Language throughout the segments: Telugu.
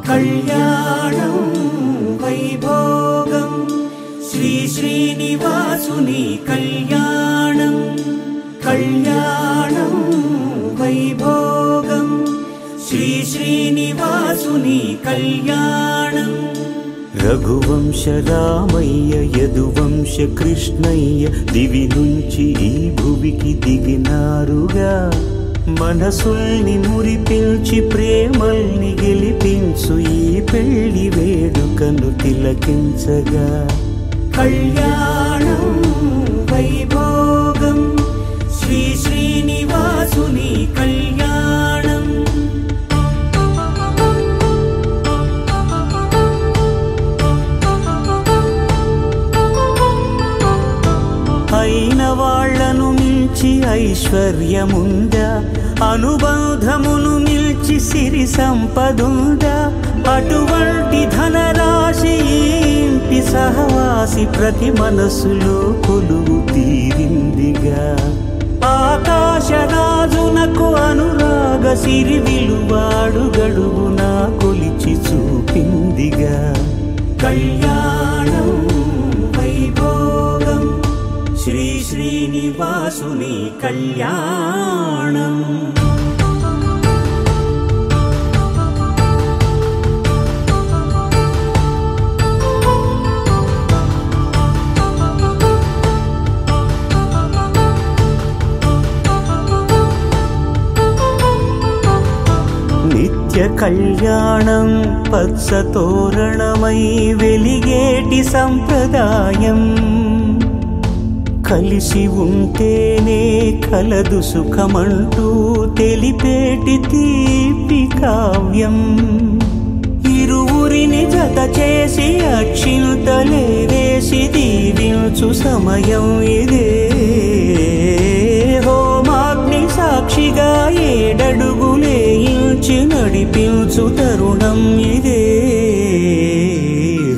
కళ్యాణం వైభోగం శ్రీ శ్రీనివాసుని కళ్యాణం కళ్యాణం వైభోగం శ్రీ శ్రీనివాసుని కళ్యాణం రఘువంశ రామయ్య యదువంశ కృష్ణయ్య దివి నుంచి ఈ భువికి దిగినారుగా మనసుల్ని మురిపించి ప్రేమల్ని గెలిపించు ఈ పెళ్లి వేడుకను తిలకించగా కళ్యాణం వైభోగం శ్రీ శ్రీనివాసుని కళ్యాణం అయిన వాళ్లను మించి ఐశ్వర్యముందా అనుబంధమును మిల్చి సిరి సంపదుందా అటువంటి ధనరాశి ఇంటి సహవాసి ప్రతి మనసులో కొలువు తీరిందిగా ఆకాశరాజునకు అనురాగ సిరి విలువాడు గడుగునా కొలిచి చూపిందిగా కళ్యాణం వైభోగం శ్రీ శ్రీనివాసుని కళ్యాణం నిత్య కళ్యాణం పచ్చ తోరణమై వెలిగేటి సంప్రదాయం కలిసి ఉంటేనే కలదు సుఖమంటూ తెలిపేటి తీపి కావ్యం ఇరువురిని జత చేసి అక్షింతలే వేసి దీవించు సమయం ఇదే హోమాగ్ని సాక్షిగా ఏడడుగులే ఇంచి నడిపించు తరుణం ఇదే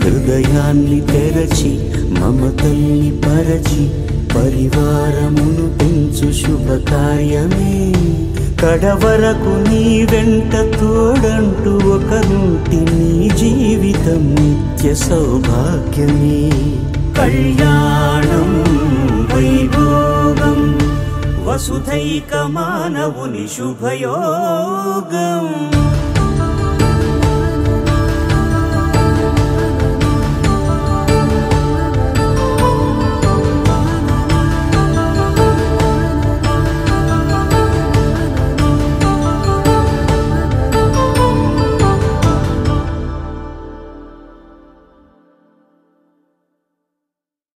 హృదయాన్ని తెరచి మమతల్ని పరచి పరివారమును పెంచు శుభకార్యమే కడవరకు నీ వెంట తోడంటూ ఒకరుంటి నీ జీవితం నిత్య సౌభాగ్యమే కళ్యాణం వైభోగం వసుధైక మానవుని శుభయోగం